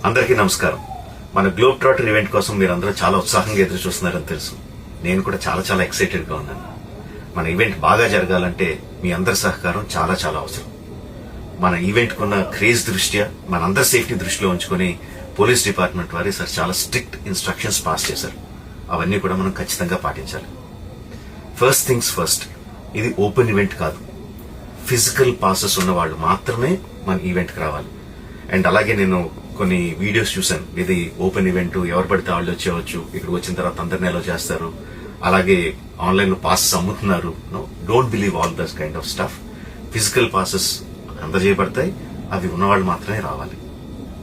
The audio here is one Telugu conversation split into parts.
అందరికీ నమస్కారం. మన గ్లోబ్ ట్రాటర్ ఈవెంట్ కోసం మీరందరూ చాలా ఉత్సాహంగా ఎదురు చూస్తున్నారని తెలుసు. నేను కూడా చాలా ఎక్సైటెడ్ గా ఉన్నాను. మన ఈవెంట్ బాగా జరగాలంటే మీ అందరి సహకారం చాలా అవసరం. మన ఈవెంట్ కున్న క్రేజ్ దృష్ట్యా మనందరి సేఫ్టీ దృష్టిలో ఉంచుకొని పోలీస్ డిపార్ట్మెంట్ వారి సార్ చాలా స్ట్రిక్ట్ ఇన్స్ట్రక్షన్స్ పాస్ చేశారు. అవన్నీ కూడా మనం ఖచ్చితంగా పాటించాలి. ఫస్ట్ థింగ్స్ ఫస్ట్, ఇది ఓపెన్ ఈవెంట్ కాదు. ఫిజికల్ పాసెస్ ఉన్న వాళ్ళు మాత్రమే మన ఈవెంట్కి రావాలి. అండ్ అలాగే నేను కొన్ని వీడియోస్ చూశాను, ఇది ఓపెన్ ఈవెంట్, ఎవరు పడితే వాళ్ళు వచ్చేవచ్చు, ఇక్కడికి వచ్చిన తర్వాత అందరినీ ఎలా చేస్తారు, అలాగే ఆన్లైన్ లో పాసెస్ అమ్ముతున్నారు. Don't believe all this kind of stuff. Physical passes అందజేయబడతాయి, అవి ఉన్నవాళ్ళు మాత్రమే రావాలి.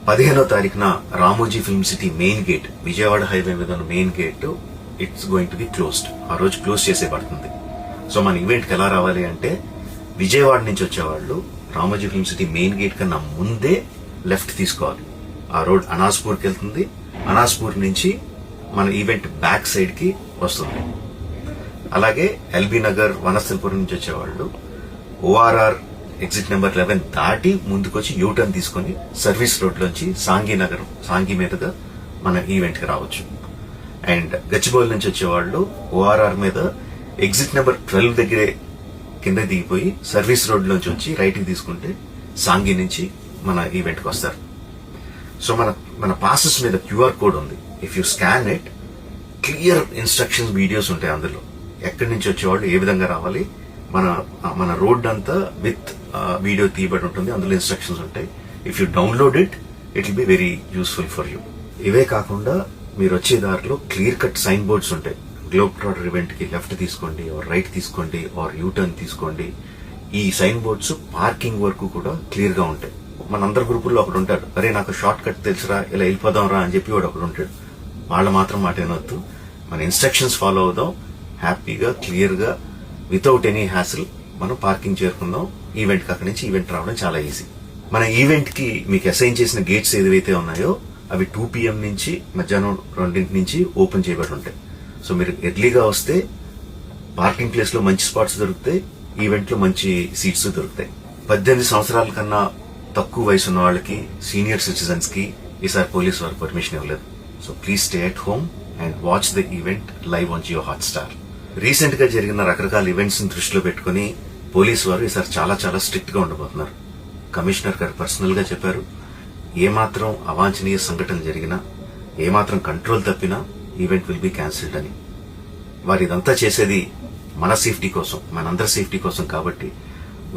15వ తారీఖున Ramoji Film City main gate, Vijayawada highway మీద ఉన్న main gate it's going to be closed. ఆ రోజు క్లోజ్ చేసేయబడుతుంది. సో మన ఈవెంట్ కి ఎలా రావాలి అంటే, విజయవాడ నుంచి వచ్చేవాళ్ళు Ramoji Film City main gate కన్నా ముందే లెఫ్ట్ తీసుకోవాలి. ఆ రోడ్ అనాస్పూర్కి వెళ్తుంది. అనాస్పూర్ నుంచి మన ఈవెంట్ బ్యాక్ సైడ్ కి వస్తుంది. అలాగే ఎల్బీ నగర్, వనస్థలపురం నుంచి వచ్చేవాళ్ళు ఓఆర్ఆర్ ఎగ్జిట్ నెంబర్ 11 దాటి ముందుకొచ్చి యూటర్న్ తీసుకుని సర్వీస్ రోడ్ లోంచి సాంఘీ మీదుగా మన ఈవెంట్ కి రావచ్చు. అండ్ గచ్చిబౌలి నుంచి వచ్చేవాళ్ళు ఓఆర్ఆర్ మీద ఎగ్జిట్ నెంబర్ 12 దగ్గరే కింద దిగిపోయి సర్వీస్ రోడ్ లోంచి వచ్చి రైట్ కి తీసుకుంటే సాంఘీ నుంచి మన ఈవెంట్ కి వస్తారు. సో మన పాసెస్ మీద క్యూఆర్ కోడ్ ఉంది. If you scan it, clear instructions videos ఉంటాయి అందులో. ఎక్కడి నుంచి వచ్చేవాళ్ళు ఏ విధంగా రావాలి, మన రోడ్ అంతా విత్ వీడియో తీయబడి ఉంటుంది. అందులో ఇన్స్ట్రక్షన్స్ ఉంటాయి. If you download it will be very useful for you. ఇవే కాకుండా మీరు వచ్చే దారిలో క్లియర్ కట్ సైన్ బోర్డ్స్ ఉంటాయి. గ్లోబ్ ట్రాటర్ ఈవెంట్ కి లెఫ్ట్ తీసుకోండి, ఆర్ రైట్ తీసుకోండి, ఆర్ యూటర్న్ తీసుకోండి. ఈ సైన్ బోర్డ్స్ పార్కింగ్ వరకు కూడా క్లియర్ గా ఉంటాయి. మనందరి గ్రూపుల్లో ఒకడు ఉంటాడు, అరే నాకు షార్ట్ కట్ తెలుసురా, ఇలా వెళ్ళిపోదాం రా అని చెప్పి వాడు ఒకడు ఉంటాడు. వాళ్ళ మాత్రం మాట వినొద్దు. మన ఇన్స్ట్రక్షన్స్ ఫాలో అవుదాం. హ్యాపీగా క్లియర్ గా వితౌట్ ఎనీ హ్యాసిల్ మనం పార్కింగ్ చేరుకుందాం. ఈవెంట్ కి అక్కడి నుంచి ఈవెంట్ రావడం చాలా ఈజీ. మన ఈవెంట్ కి మీకు అసైన్ చేసిన గేట్స్ ఏదైతే ఉన్నాయో అవి 2 PM నుంచి మధ్యాహ్నం 2 నుంచి ఓపెన్ చేయబడి ఉంటాయి. సో మీరు ఎర్లీగా వస్తే పార్కింగ్ ప్లేస్ లో మంచి స్పాట్స్ దొరుకుతాయి, ఈవెంట్ లో మంచి సీట్స్ దొరుకుతాయి. 18 సంవత్సరాల కన్నా తక్కువ వయసు ఉన్న వాళ్ళకి, సీనియర్ సిటిజన్స్ కి ఈసారి పోలీసు వారు పర్మిషన్ ఇవ్వలేదు. So please stay at home and watch the event live on Jio Hotstar. Recent గా జరిగిన రకరకాల ఈవెంట్స్ ని దృష్టిలో పెట్టుకుని పోలీసు వారు ఈసారి చాలా స్ట్రిక్ట్ గా ఉండబోతున్నారు. కమిషనర్ గారు పర్సనల్ గా చెప్పారు, ఏమాత్రం అవాంఛనీయ సంఘటన జరిగినా, ఏమాత్రం కంట్రోల్ తప్పినా ఈవెంట్ విల్ బి క్యాన్సిల్డ్ అని. వారు ఇదంతా చేసేది మన సేఫ్టీ కోసం, మనందరి సేఫ్టీ కోసం. కాబట్టి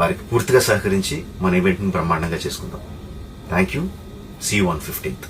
వారికి పూర్తిగా సహకరించి మన ఈవెంట్ ని బ్రహ్మాండంగా చేసుకుందాం. Thank you. See you on 15th.